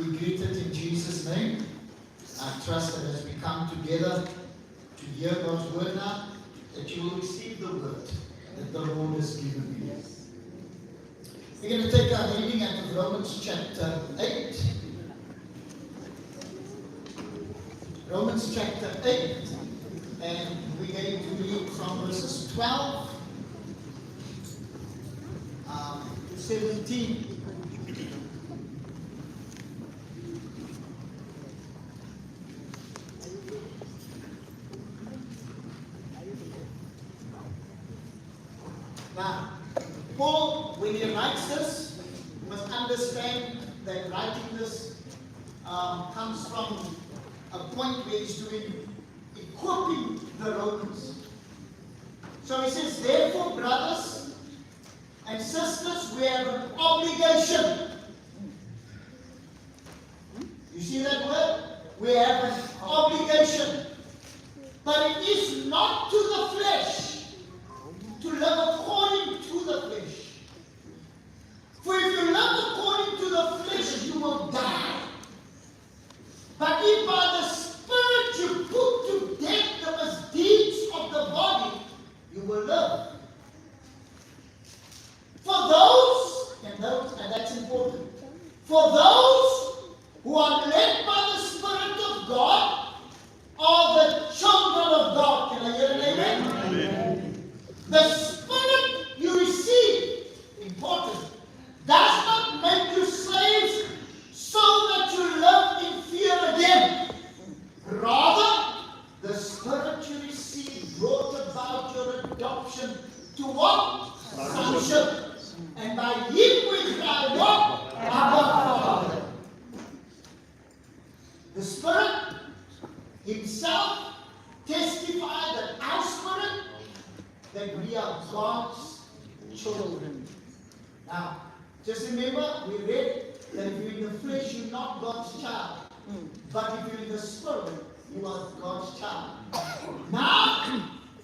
be greeted in Jesus' name. I trust that as we come together to hear God's word now, that you will receive the word that the Lord has given you. We're going to take our reading out of Romans chapter 8. Romans chapter 8. And we're going to read from verses 12 to 17. Now, Paul, when he writes this, you must understand that writing this comes from a point where he's doing equipping the Romans. So he says, therefore, brothers and sisters, we have an obligation. You see that word? We have an obligation. But it is not to the flesh to live according to the flesh. For if you live according to the flesh, you will die. But if by the Spirit you put to death the misdeeds of the body, you will live. For those, and that's important, for those who are led by the Spirit of God are the children of God. Can I hear an amen? Amen. The Spirit you receive, important, does not make you slaves so that you live in fear again. Rather, the Spirit you receive brought about your adoption to what? Sonship. And by Him we cry, what? Abba, Father. The Spirit Himself testified that our spirit that we are God's children. Now, just remember, we read that if you're in the flesh, you're not God's child. But if you're in the Spirit, you are God's child. Now,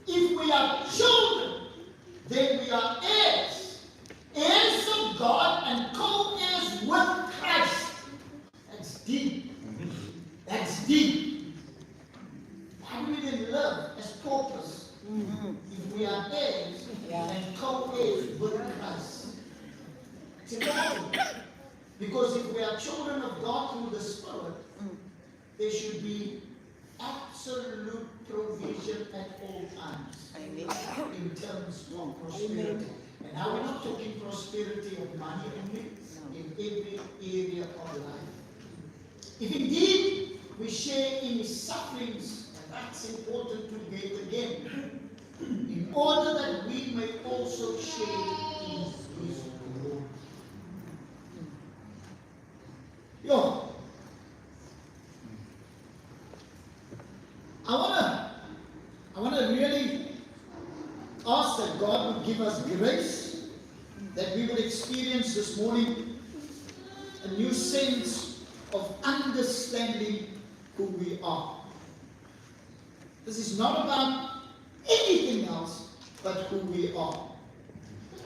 if we are children, then we are heirs. Heirs of God and co-heirs with Christ. That's deep. That's deep. How do we then live as paupers if we are heirs and co-heirs with Christ? It's important. Because if we are children of God through the Spirit, there should be absolute provision at all times. Amen. In terms of prosperity. Amen. And now we're not talking prosperity of money only, in every area of life. If indeed we share in His sufferings, and that's important to get again, in order that we may also share in His glory. Yo, I want to really ask that God would give us grace, that we would experience this morning a new sense of understanding who we are. This is not about anything else but who we are.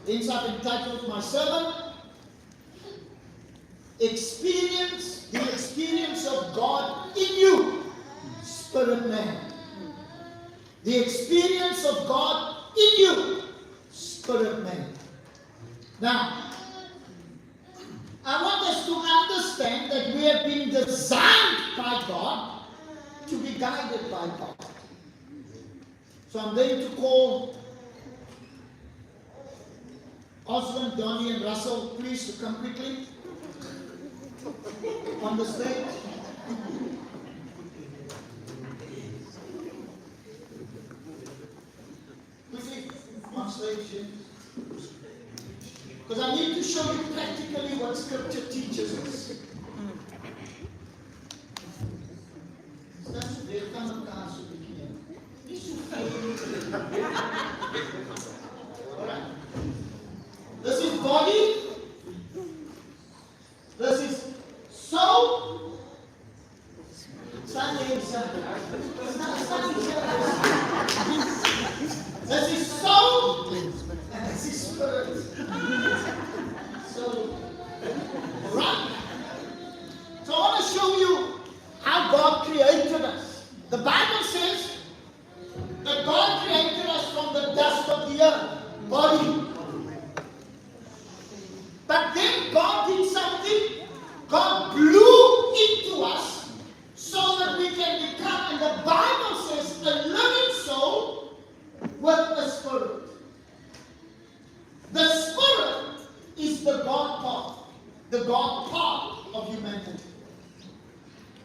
Hence I've entitled my sermon, the experience of God in you, spirit man. The experience of God in you, spirit man. Now, I want us to understand that we have been designed by God to be guided by God. So I'm going to call Oswald, Donnie, and Russell, please, to come quickly on the stage. Quickly on stage. Because I need to show you practically what Scripture teaches us. That's weer kan elkaar so bietjie. Nie so veel. Alright. This is body. This is soul. This is soul. And this is spirit. So, right. So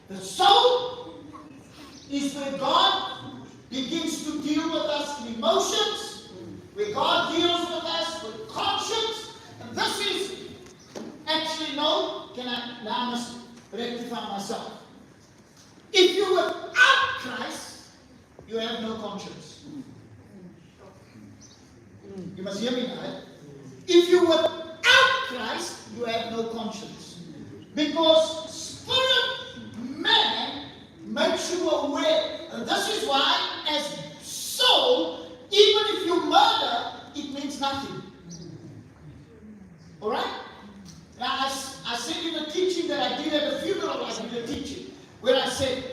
The soul is where God begins to deal with us in emotions, where God deals with us with conscience. And this is actually, no, now I must rectify myself. If you're without Christ, you have no conscience. You must hear me now. If you're without Christ, you have no conscience. Because spirit man makes you aware. And this is why, as soul, even if you murder, it means nothing. Alright? Now, I said in the teaching that I did at a funeral, I did a teaching, where I said,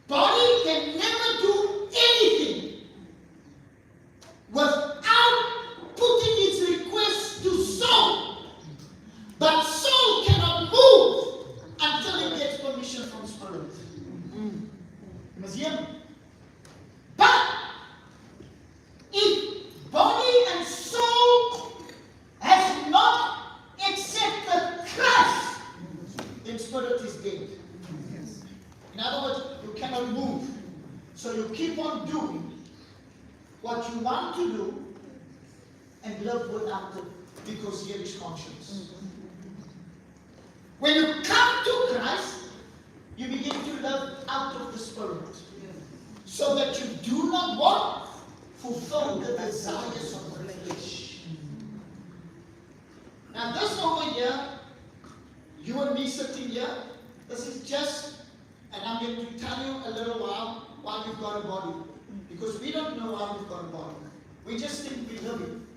body can never do anything without putting its request to soul. But soul cannot move until it gets permission from spirit. You must hear me. But if body and soul has not accepted Christ, then spirit is dead. In other words, you cannot move. So you keep on doing what you want to do and live without it, because here is conscience. When you come to Christ, you begin to live out of the Spirit, so that you do not want fulfill the desires of the flesh. Now this over here, you and me sitting here, this is just, and I'm going to tell you a little while why we've got a body. Because we don't know why we've got a body. We just think we're living.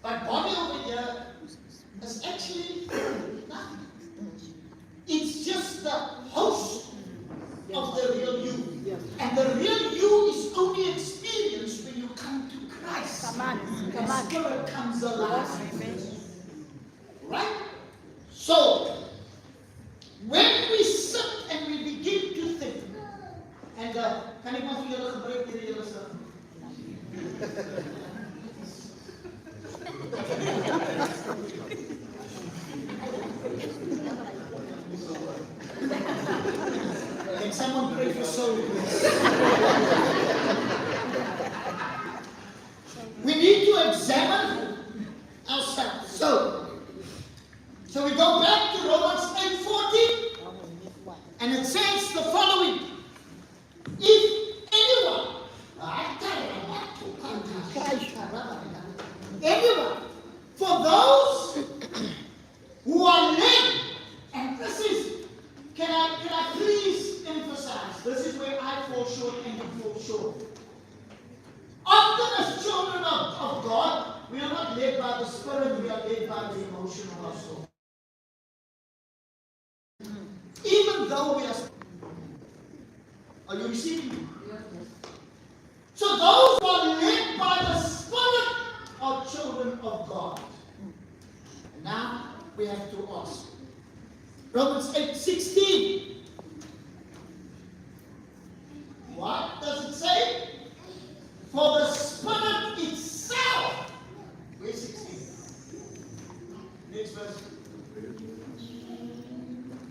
But body over here is actually nothing. It's just the host of the real you. And the real you is only experienced when you come to Christ. Come on. Spirit comes alive. Right? So, when we sit and we begin to think, and kan ek maar vir julle gebruik hierdie hele sin? Can someone pray for soul, please? We need to examine ourselves. So we go back to Romans 8:14, and it says the following. If anyone, for those who are led, and this is, can I please emphasize, this is where I fall short and you fall short. Often as children of God, we are not led by the Spirit, we are led by the emotion of our soul. Even though we are you receiving me? So those who are led by the Spirit are children of God. And now we have to ask. Romans 8:16. What does it say? For the Spirit itself. Where's 16? Next verse.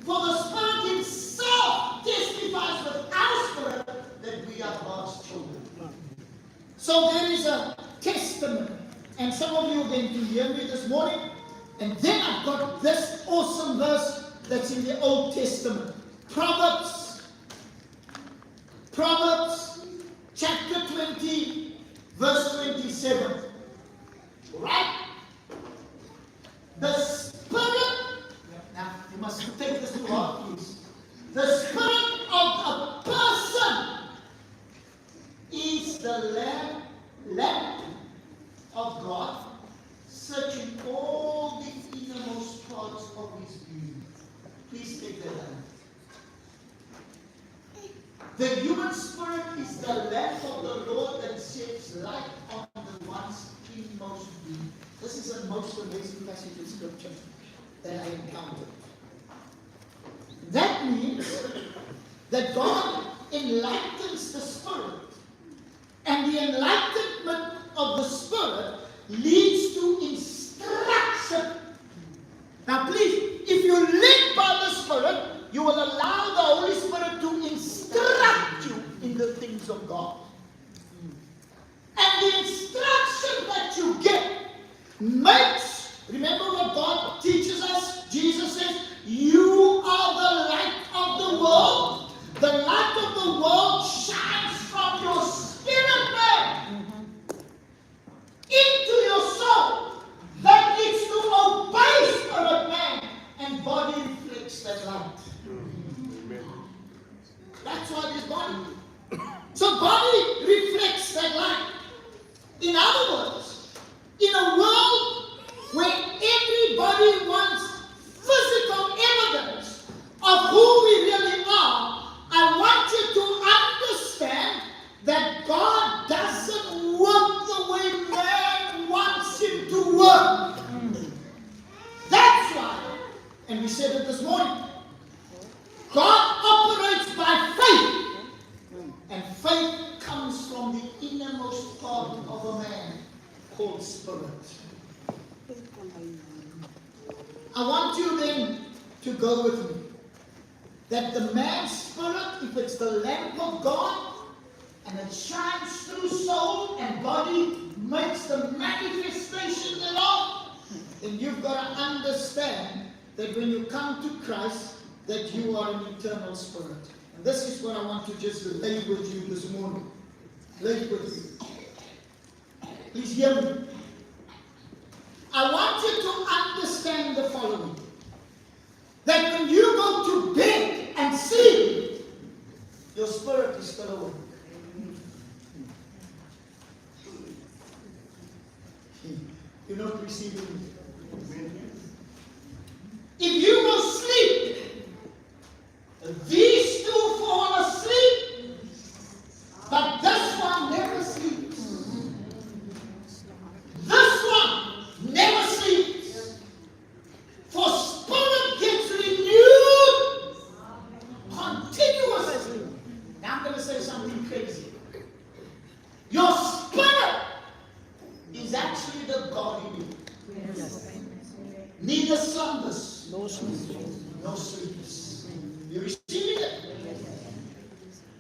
For the Spirit himself testifies with our spirit that we are God's children. So there is a testament. And some of you are going to hear me this morning. And then I've got this awesome verse that's in the Old Testament. Proverbs chapter 20, verse 27. Right? The Spirit, now you must take this to heart, please. The spirit of a person is the lamp of God, searching all the innermost parts of his being. Please take that down. The human spirit is the lamp of the Lord that sheds light on the one's inmost being. This is the most amazing passage in Scripture that I encountered. That means that God enlightens the Spirit, and the enlightenment of the Spirit leads to instruction. Now please, if you're led by the Spirit, you will allow the Holy Spirit to instruct you in the things of God. And the instruction that you get makes, remember what God teaches us? Jesus says, you are the light of the world. The light of the world shines from your spirit man into your soul. That needs to obey spirit man, and body reflects that light. That's what is body. So body reflects that light. In other words, in a world where everybody wants physical evidence of who we really are, I want you to understand that God doesn't work the way man wants him to work. That's why, and we said it this morning, God operates by faith, and faith comes from the innermost part of a man called spirit. I want you then to go with me. That the man's spirit, if it's the lamp of God, and it shines through soul and body, makes the manifestation thereof, then you've got to understand that when you come to Christ, that you are an eternal spirit. And this is what I want to just lay with you this morning. Lay with you. Please hear me. I want you to understand the following. That when you go to bed and sleep, your spirit is still awake. You're not receiving it. If you will sleep, these two fall asleep, but this one never sleeps. This one never sleeps. For spirit gets renewed continuously. Now I'm going to say something crazy. Your spirit is actually the God in you. Yes. Neither slumbers, no sleeps. You receive it?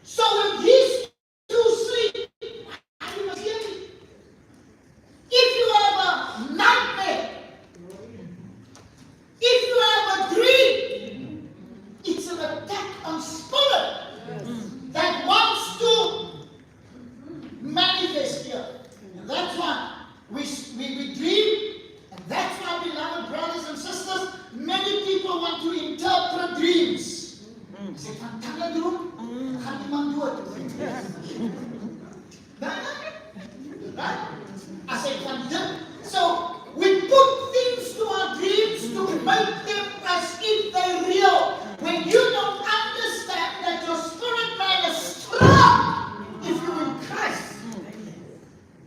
So when these two sleep, you must hear me. If you have a nightmare, if you have a dream, it's an attack on spirit that wants to manifest here. And that's why we dream, and that's why, beloved brothers and sisters, many people want to interpret dreams. Say, van kan dat doen? Gaan iemand dood? Right? I say, van dit. So, we put things to our dreams to make them as if they're real. When you don't understand that your spirit man is strong if you're in Christ.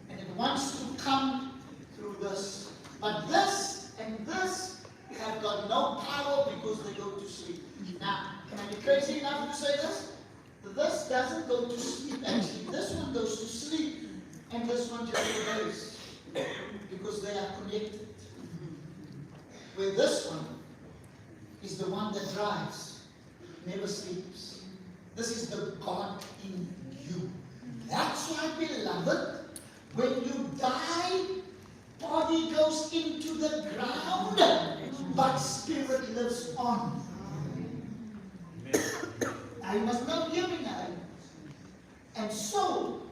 And it wants to come through this. But this and this have got no power because they go to sleep. Now, can I be crazy enough to say this? This doesn't go to sleep actually. This one goes to sleep and this one just obeys because they are connected. Where this one is the one that drives, never sleeps. This is the God in you. That's why, beloved, when you die, body goes into the ground, but spirit lives on. I must not hear me now. And soul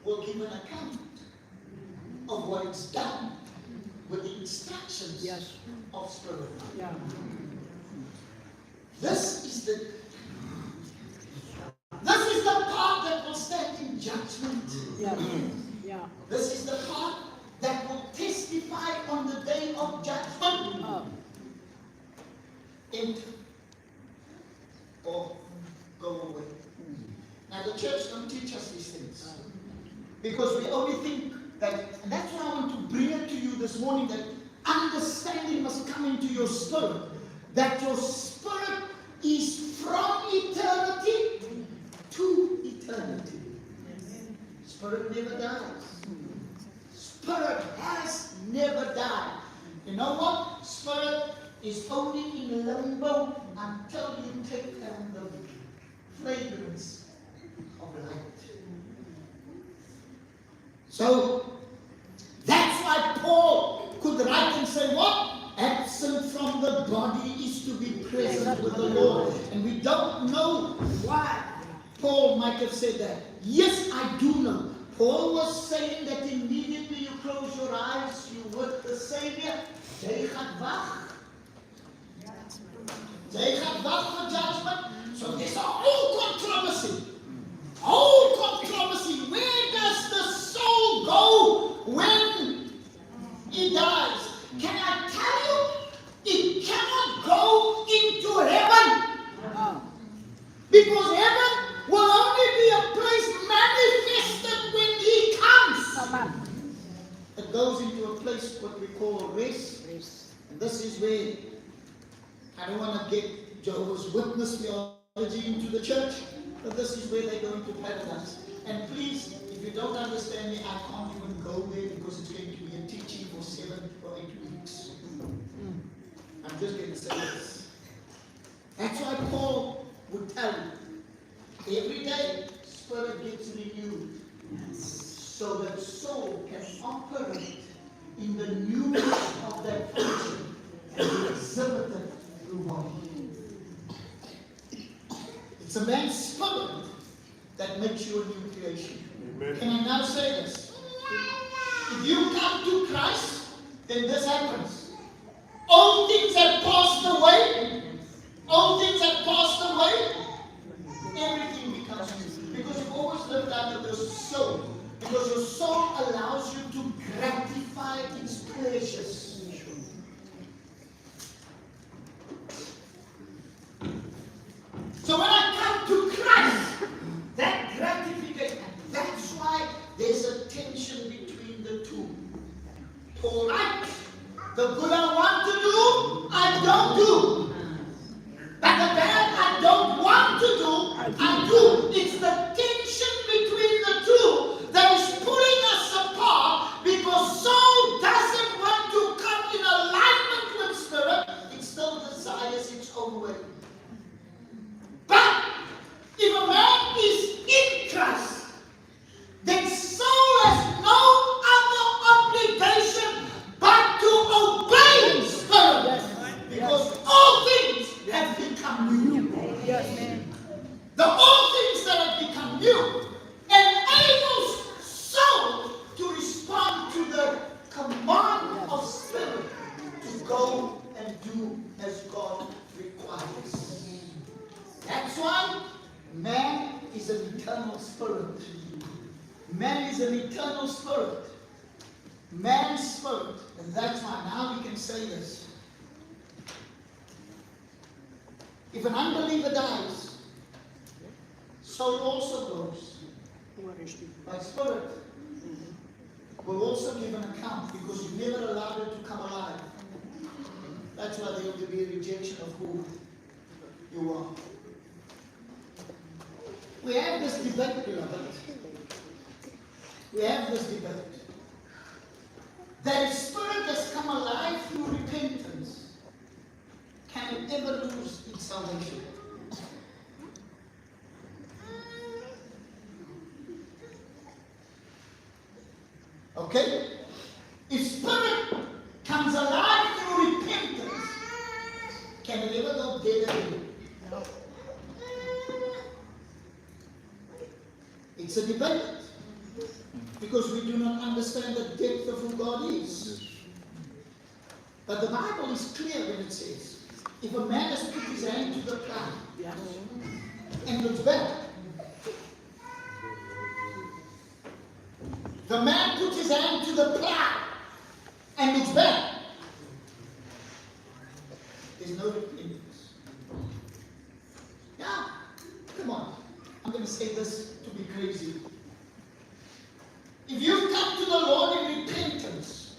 will give an account of what it's done with the instructions of spirit. Yeah. This is the part that will stand in judgment. Yeah. Yeah. This is the part that will testify on the day of judgment. Enter or go away. Now the church don't teach us these things. Because we only think that, and that's why I want to bring it to you this morning, that understanding must come into your spirit. That your spirit is from eternity to eternity. Spirit never dies. Spirit has never died. You know what? Spirit is only in limbo until of light. So, that's why Paul could write and say what? Absent from the body is to be present with the Lord. And we don't know why Paul might have said that. Yes, I do know. Paul was saying that immediately you close your eyes, you with the Savior. Jy gaan wag. Jy gaan wag for judgment. So there's a whole controversy. Whole controversy. Where does the soul go when it dies? Can I tell you? It cannot go into heaven. Because heaven will only be a place manifested when He comes. It goes into a place what we call rest. And this is where I don't want to get Jehovah's Witness theology into the church, but this is where they go into paradise. And please, if you don't understand me, I can't even go there because it's going to be a teaching for 7 or 8 weeks. I'm just going to say this. That's why Paul would tell you, every day, spirit gets renewed. So that soul can operate in the newness of that function and be exhibited through body. It's a man's spirit that makes you a new creation. Amen. Can I now say this? If you come to Christ, then this happens. All things have passed away. All things have passed away. Everything becomes new. Because you've always lived under the soul. Because your soul allows you to gratify its pleasures. So when I come to Christ, that gratification, that's why there's a tension between the two. All right, the good I want to do, I don't do. But the bad I don't want to do, I do. It's the tension between the two that is pulling us apart, because soul doesn't want to come in alignment with spirit. It still desires its own way. But if a man is in Christ, then soul has no other obligation but to obey spirit, because all things have become new. The all things that have become new enables soul to respond to the command of spirit to go and do as God requires. That's why man is an eternal spirit. Man is an eternal spirit. Man's spirit. And that's why now we can say this. If an unbeliever dies, soul also goes. But spirit will also give an account, because you never allowed it to come alive. That's why there will be a rejection of who you are. We have this debate, beloved. We have this debate. That if spirit has come alive through repentance, can it ever lose its salvation? Okay? If spirit comes alive through repentance, can it ever go dead again? No. It's a debate, because we do not understand the depth of who God is. But the Bible is clear when it says, if a man has put his hand to the plow and looks back, the man puts his hand to the plow and looks back, there's no repentance. Yeah, come on. I'm going to say this to be crazy. If you've come to the Lord in repentance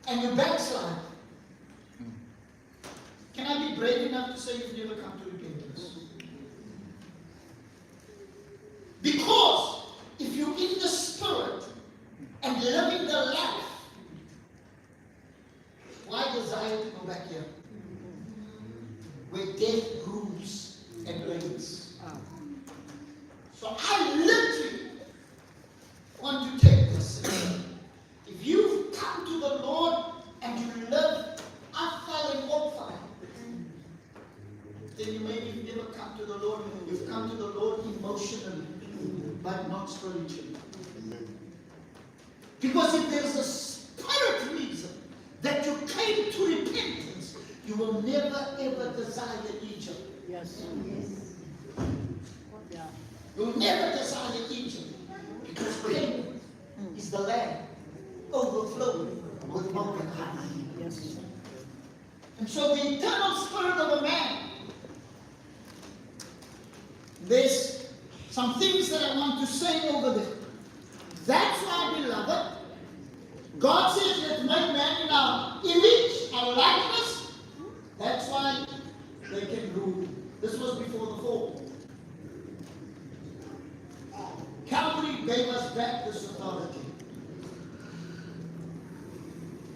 and you backslide, can I be brave enough to say you've never come to repentance? Because if you're in the spirit and living the life, why desire to go back here? Where death rules and reigns. So I literally want to take this. If you've come to the Lord and you live after the Lord, then you maybe never come to the Lord. You've come to the Lord emotionally, but not spiritually. Because if there's a spirit reason that you came to repentance, you will never ever desire Egypt. Yes. Yeah. You will never desire Egypt. Because Canaan is the land overflowing with milk and honey. Yes. And so the eternal spirit of a man, there's some things that I want to say over there. That's why, beloved, God says, let's make man in our image, our likeness. That's why they can rule. This was before the fall. Calvary gave us back this authority.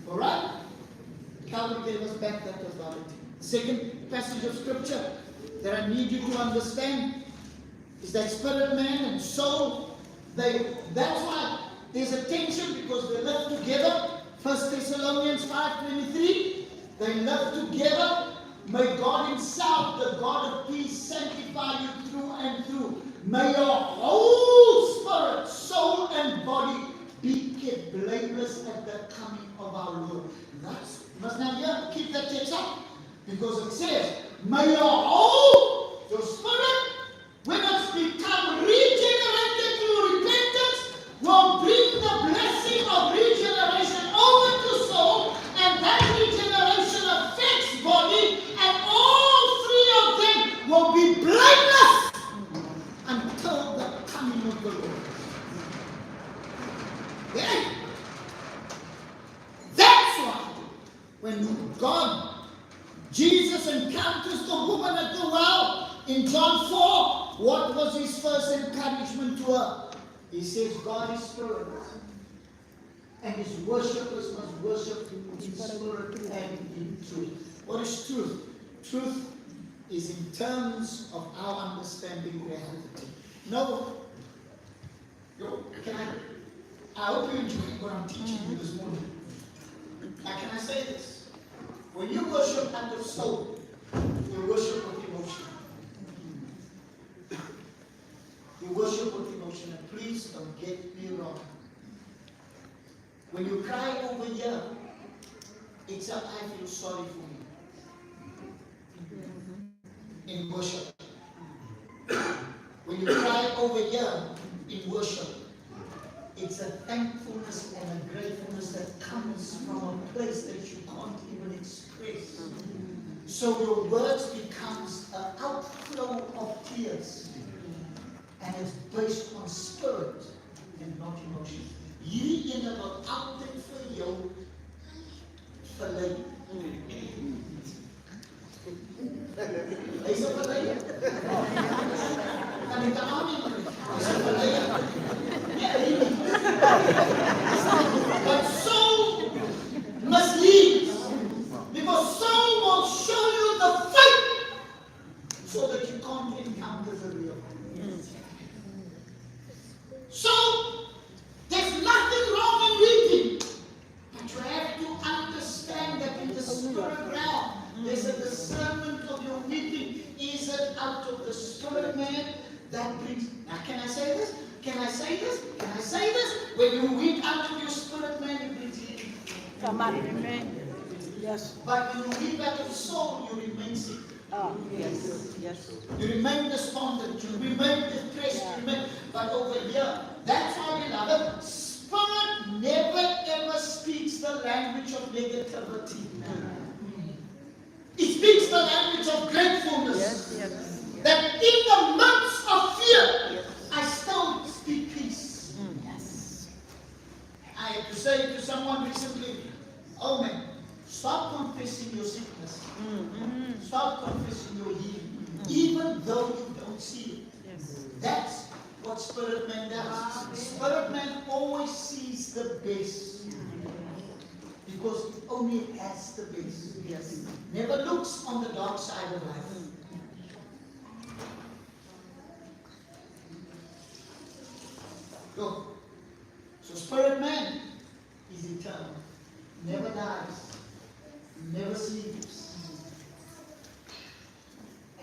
Alright? Calvary gave us back that authority. Second passage of scripture that I need you to understand is that spirit man and soul, that's why there's a tension, because they live together. 1 Thessalonians 5:23, they live together. May God himself, the God of peace, sanctify you through and through. May your whole spirit, soul and body be kept blameless at the coming of our Lord. That's, you must now hear, keep that text up, because it says, may your whole, your spirit, when it's become regenerated through repentance, will bring the blessing of regeneration over to soul, and that regeneration affects body, and all three of them will be blameless until the coming of the Lord. Yeah. That's why when God, Jesus encounters the woman at the well in John 4, what was his first encouragement to her? He says, God is spirit, and his worshippers must worship in spirit and in truth. What is truth? Truth is in terms of our understanding reality. No, I hope you enjoy what I'm teaching you this morning. Now, can I say this? When you worship out of soul, you worship with emotion. You worship with emotion, and please don't get me wrong. When you cry over here, it's a I feel sorry for you. In worship. When you cry over here in worship, it's a thankfulness and a gratefulness that comes from a place that you can't even express. So your words becomes an outflow of tears. And it's based on spirit and not emotion. Hierdie ene wat altyd vir jou verlei. Is dit verlei? Kan ek aan nie? Is dit verlei? But soul misleads, because soul will show you the fake so that you can't encounter the real. So, there's nothing wrong in reading, but you have to understand that in the spirit realm, there's a discernment of your reading. Is it out of the spirit man that brings? Now, can I say this? Can I say this? Can I say this? When you read out of your spirit man, it brings healing. Come on, amen. Yes. But when you read out of soul, you remain sick. Oh, yes, yes. You remain despondent, you remain depressed, you remain, but over here, that's why, beloved, spirit never ever speaks the language of negativity. It speaks the language of gratefulness. Yes, yes. That in the midst of fear, I still speak peace. Yes. I had to say to someone recently, oh man, stop confessing your sickness. Stop confessing your healing, even though you don't see it. Yes. That's what spirit man does. Spirit man always sees the best, because it only has the best. Yes. Never looks on the dark side of life.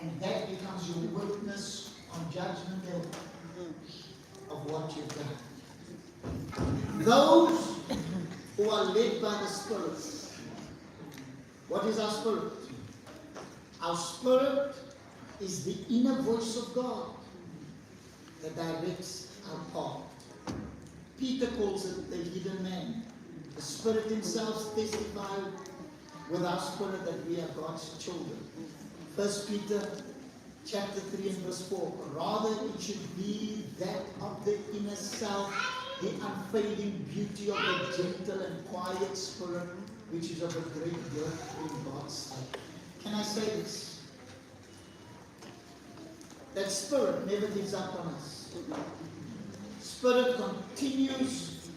And that becomes your witness on judgment day of what you've done. Those who are led by the Spirit. What is our spirit? Our spirit is the inner voice of God that directs our path. Peter calls it the hidden man. The Spirit himself testified with our spirit that we are God's children. 1 Peter chapter 3 and verse 4. Rather it should be that of the inner self, the unfading beauty of the gentle and quiet spirit, which is of a great worth in God's sight. Can I say this? That spirit never gives up on us. Spirit continues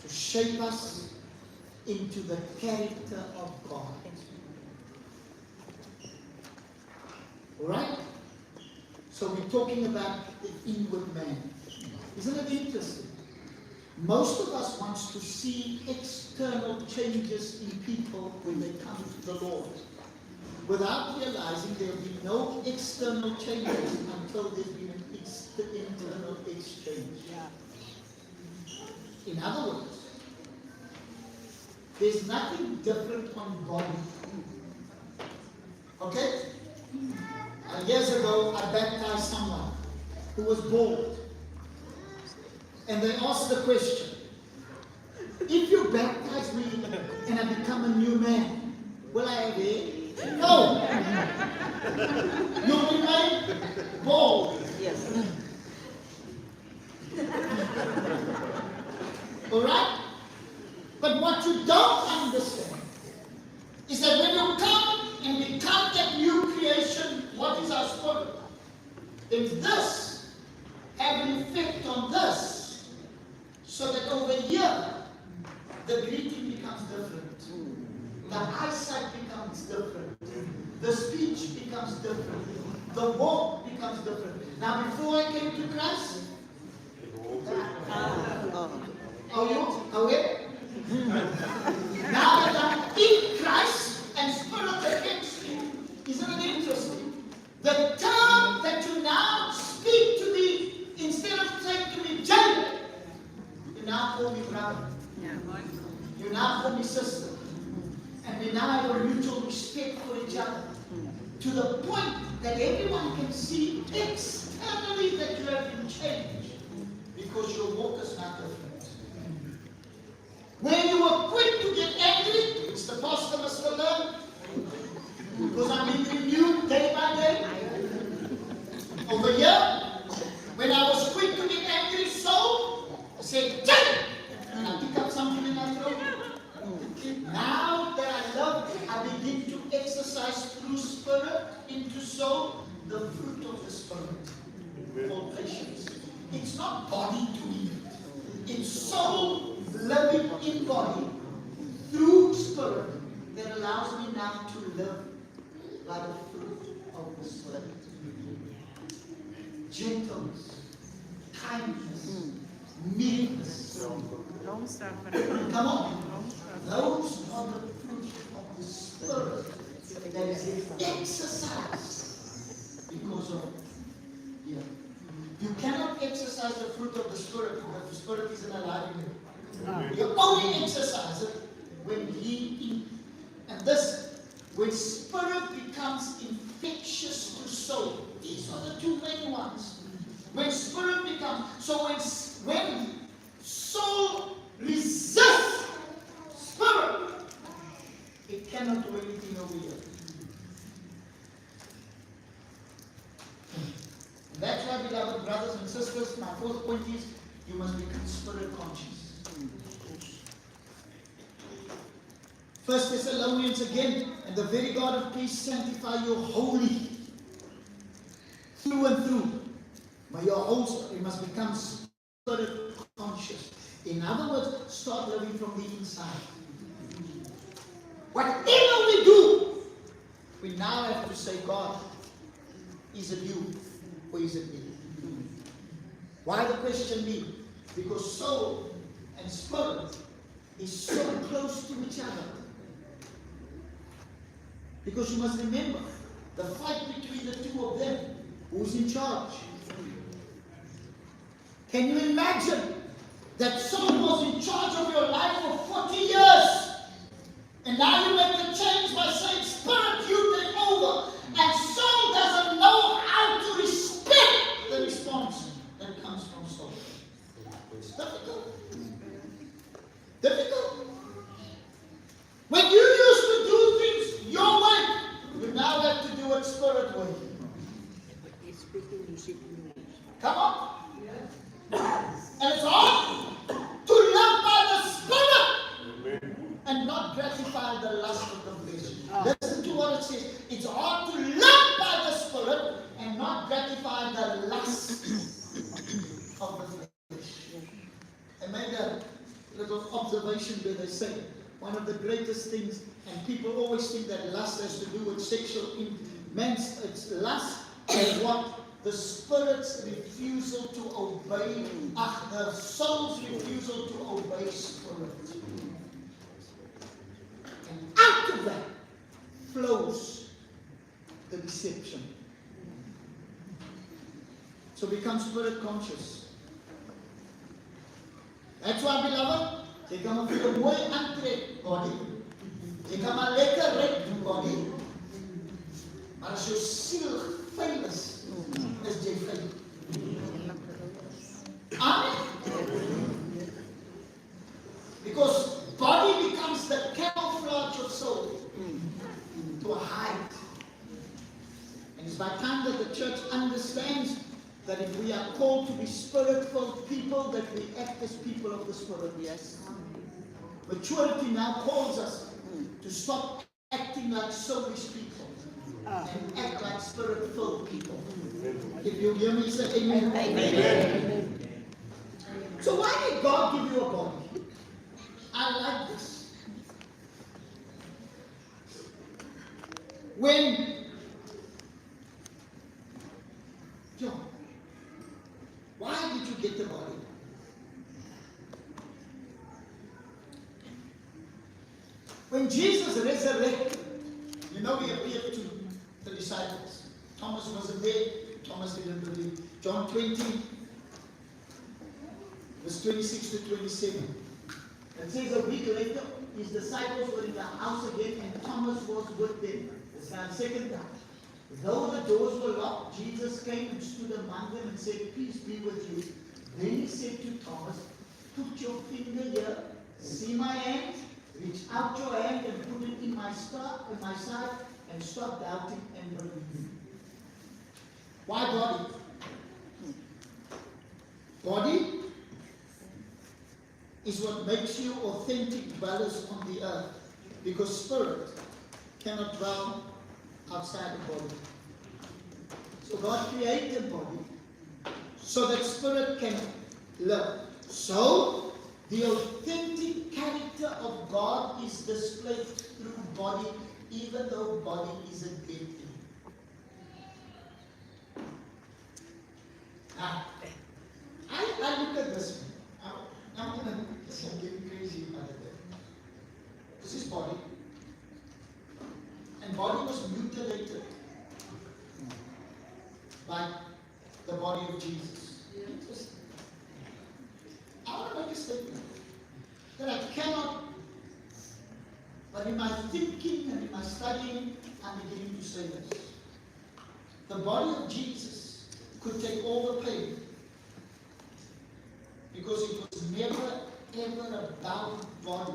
to shape us into the character of God. Alright? So we're talking about the inward man. Isn't it interesting? Most of us wants to see external changes in people when they come to the Lord, without realizing there will be no external changes until there's been an internal exchange. In other words, there's nothing different on body. Okay? Years ago, I baptized someone who was bald. And they asked the question, if you baptize me and I become a new man, will I have hair? No! You remain bald. Yes. Alright? But what you don't understand is that when you come and become that new creation, what is our spirit? Then this have an effect on this. So that over here, the greeting becomes different. The eyesight becomes different. The speech becomes different. The walk becomes different. Now, before I came to Christ, are you aware? Now that I'm in Christ and Spirit against me, isn't it interesting? The term that you now speak to me, instead of saying to me, Jacob, you now call me brother. You now call me sister. And we now have a mutual respect for each other. To the point that everyone can see externally that you have been changed. Because your walk is not different. When you were quick to get angry, which the pastor must have learned, because I'm being renewed day by day. Over here, when I was quick to get angry, so I said, Jacob! And I pick up something in my throat. Now that I love, I begin to exercise through spirit into soul the fruit of the spirit called patience. It's not body doing it. It's soul living in body through spirit that allows me now to live by the fruit of the spirit. Gentleness, kindness, meekness. Long suffering. Come on. Those are the fruit of the spirit that is exercised because of you. You cannot exercise the fruit of the spirit if the spirit isn't alive in you. You only exercise it when and this, when spirit becomes infectious to soul. These are the two main ones. When spirit becomes, so when soul resists spirit, it cannot do anything over here. And that's why, beloved brothers and sisters, my fourth point is, you must become spirit conscious. 1 Thessalonians again, and the very God of peace sanctify you wholly, through and through. May your whole spirit, you must become spirit conscious. In other words, start living from the inside. Whatever we do, we now have to say, God, is it you or is it me? Why the question me? Because soul and spirit is so close to each other. Because you must remember, the fight between the two of them. Who's in charge? Can you imagine that someone was in charge of your life for 40 years? And now you make the change by saying, Spirit, you take over. And soul doesn't know how to respect the response that comes from soul. It's difficult. Difficult. When you used to do things your way, you now have to do it Spirit way. Come on. And it's hard to live by the Spirit and not gratify the lust of the flesh. Listen to what it says. It's hard to live by the Spirit and not gratify the lust of the flesh. I made a little observation where they say one of the greatest things, and people always think that lust has to do with sexual immense. It's lust is what? The Spirit's refusal to obey, the soul's refusal to obey Spirit. And out of that flows the deception. So become Spirit conscious. That's why, beloved, jy kan maar vir 'n mooi aantrek body. Jy kan maar lekker red body. Maar as jou siel vuil is jy vuil. Amen. Because body becomes the camouflage of soul to hide. And it's by time that the church understands that if we are called to be Spirit-filled people, that we act as people of the Spirit. Yes. Maturity now calls us to stop acting like soulish people and act like Spirit-filled people. If you hear me, say amen. Amen. So why did God give you a body? I like this. When John, why did you get the body? When Jesus resurrected, you know, he appeared to the disciples. Thomas wasn't there. Thomas didn't believe. John 20, verse 26 to 27. It says a week later, his disciples were in the house again, and Thomas was with them. It's now the second time. Though the doors were locked, Jesus came and stood among them and said, "Peace be with you." Then he said to Thomas, "Put your finger here, see my hand, reach out your hand and put it in my side, and stop doubting and believe." Why body? Body is what makes you authentic dwellers on the earth, because spirit cannot dwell outside the body. So God created the body so that spirit can live. So the authentic character of God is displayed through body, even though body is a dead thing. Now, I look at this one. I'm going to get crazy about it. This is body. And body was mutilated like the body of Jesus. Interesting. I want to make a statement that I cannot, but in my thinking and in my studying, I'm beginning to say this. The body of Jesus could take all the pain because it was never ever a bound body.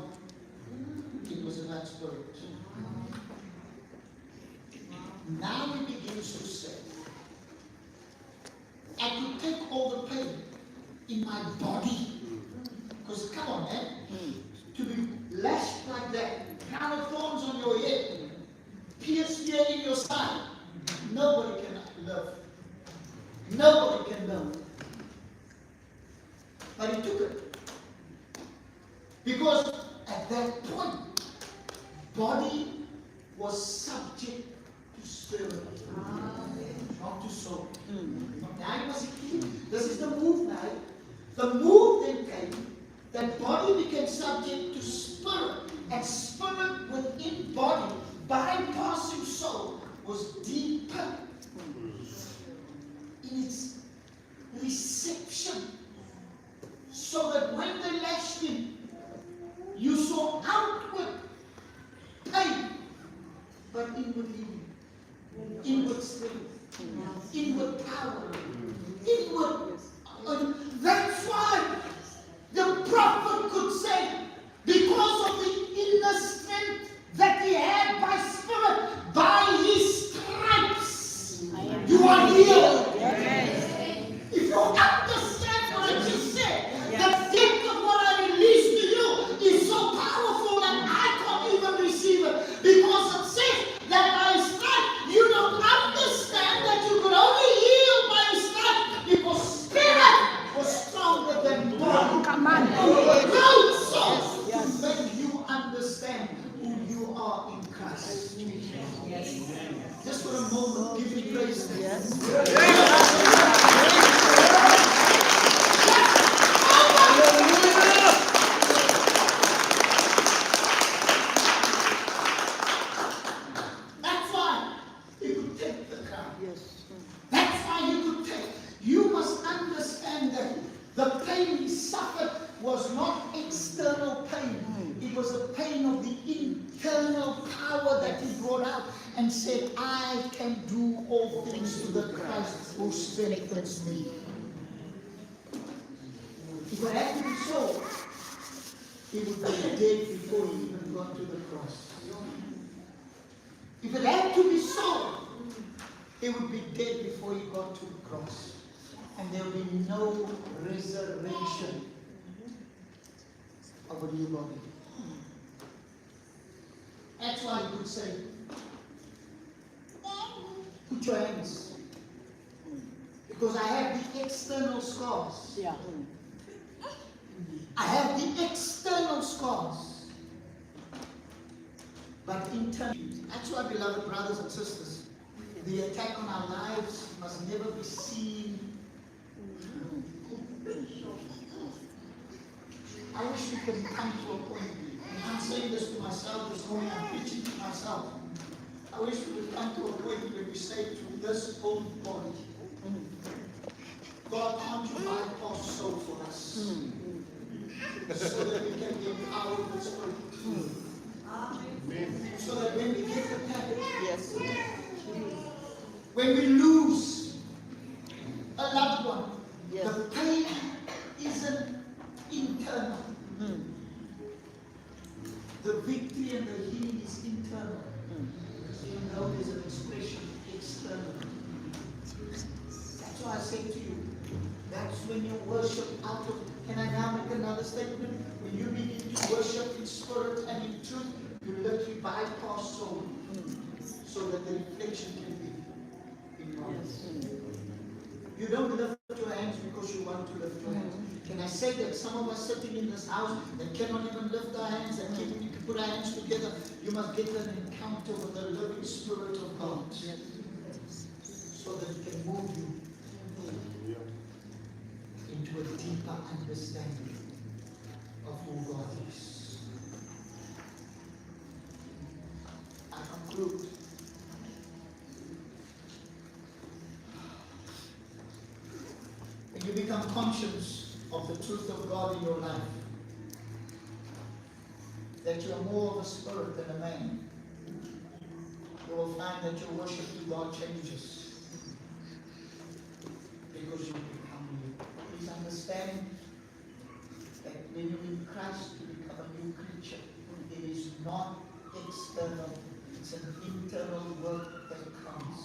It was about spirit. Now he begins to say, I could take all the pain in my body. Because come on, man, to be lashed like that, crown of thorns on your head, pierced here in your side, nobody can love. Nobody can love. But he took it. Because at that point, body was subject to spirit, not to soul. Now you must see, this is the move now. The move then came, that body became subject to spirit, and spirit within body, bypassing soul, was deeper Inward power. Inward. That's why the prophet could say, because of the inner strength that he had by spirit, by his stripes, you are healed. If you understand what I just said, the depth of what I released to you is so powerful that I can't even receive it. Because it says that by stripes, you don't understand that you could only heal by stripes because spirit was stronger than body. Come on. No source to make you understand who you are in Christ. Just for a moment, give me praise. That's why he could take the crown. That's why he could take. You must understand that the pain he suffered was not external pain. It was the pain of the internal power that he brought out and said, I can do all things through the Christ who strengthens me. If it had been so, he would be dead before he even got to the cross. If it had to be so, he would be dead before he got to the cross. And there will be no resurrection of a new body. That's why he could say, put your hands. Because I have the external scars. I have the external scars. But internally, that's why, beloved brothers and sisters, the attack on our lives must never be seen. I wish we could come to a point, and I'm saying this to myself this morning, I'm preaching to myself. I wish we would come to a point where we say to this old body, God, can't you bypass soul for us? So that we can be empowered with spirit. So that when we get attacked, when we lose a loved one, the pain isn't internal. The victory and the healing is internal. Even though there's an expression external. That's why I say to you, that's when you worship out of. Can I now make another statement? When you begin to worship in spirit and in truth, you literally bypass soul, so that the reflection can be in mind. You don't lift your hands because you want to lift your hands. Can I say that some of us sitting in this house that cannot even lift our hands and can't even put our hands together, you must get an encounter with the living Spirit of God, so that it can move you into a deeper understanding of who God is. I conclude. When you become conscious of the truth of God in your life, that you are more of a spirit than a man, you will find that your worship to God changes. Because you become new. Please understand that when you're in Christ, you become a new creature. It is not external, it's an internal work that comes.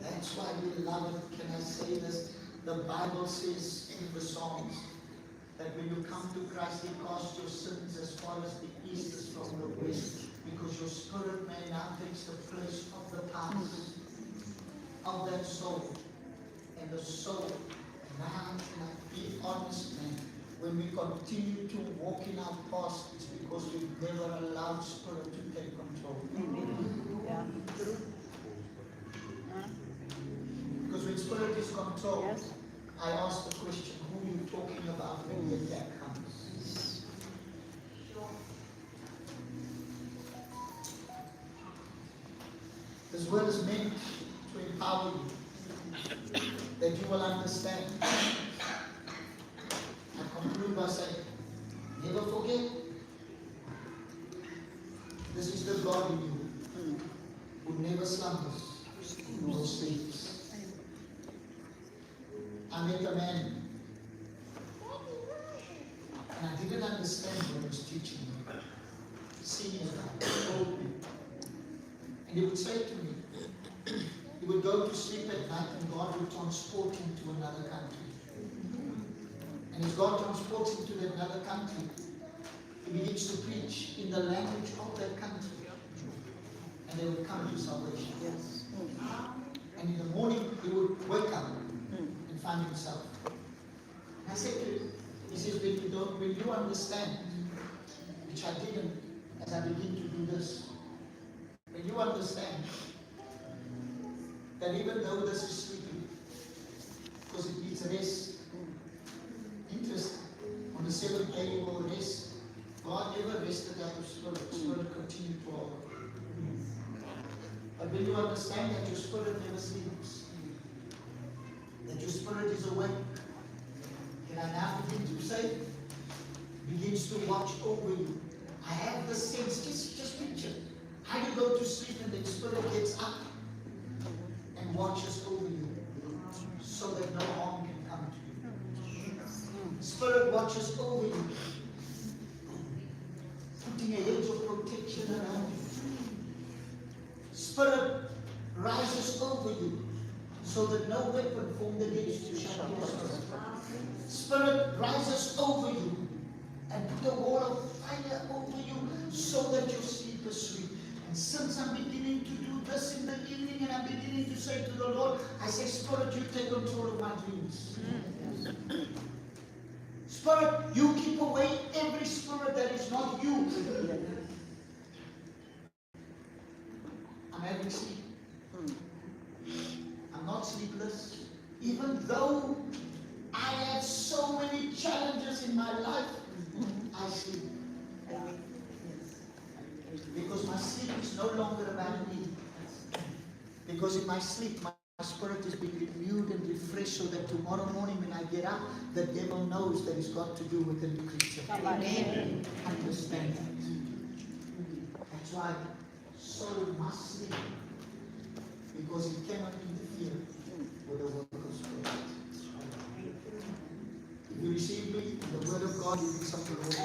That's why, beloved, can I say this? The Bible says in the Psalms that when you come to Christ, He casts your sins as far as the east is from the west. Because your spirit man now takes the place of the past, of that soul. And the soul, now, can I be honest, man, when we continue to walk in our past, it's because we've never allowed spirit to take control. Because when spirit is controlled, I ask the question, who are you talking about when the attack comes? This word is meant to empower you, that you will understand. I conclude by saying, never forget, this is the God in you, who never slumbers, nor sleeps. met a man, and I didn't understand what he was teaching me. Senior guy, old me. And he would say to me, he would go to sleep at night and God would transport him to another country. And as God transports him to another country, he begins to preach in the language of that country. And they would come to salvation. Yes. And in the morning, he would wake up and find himself. I said to him, he says, when you understand, which I didn't as I begin to do this, when you understand that even though this is sleeping, because it needs rest, interest, on the seventh day you will rest. God never rested out of spirit. Spirit continued to work. But when you understand that your spirit never sleeps, that your spirit is awake, can I now begin to say, begins to watch over you. I have the sense, just picture, how you go to sleep and the spirit gets up and watches over you so that no harm can come to you. Spirit watches over you, putting a hedge of protection around you. Spirit rises over you so that no weapon formed against you shall prosper. Spirit rises over you and put a wall of fire over you so that your sleep is sweet. And since I'm beginning to do this in the evening and I'm beginning to say to the Lord, I say, Spirit, you take control of my dreams. Spirit, you keep away every spirit that is not you. I'm having sleep. I'm not sleepless. Even though I have so many challenges in my life, I sleep. Because my sleep is no longer about me. Because in my sleep, my spirit is being renewed and refreshed so that tomorrow morning when I get up, the devil knows that it's got to do with a new creature. Amen. Understand that. That's why soul must sleep. Because it cannot interfere with the work of spirit. If you receive me, the word of God, you become the Lord.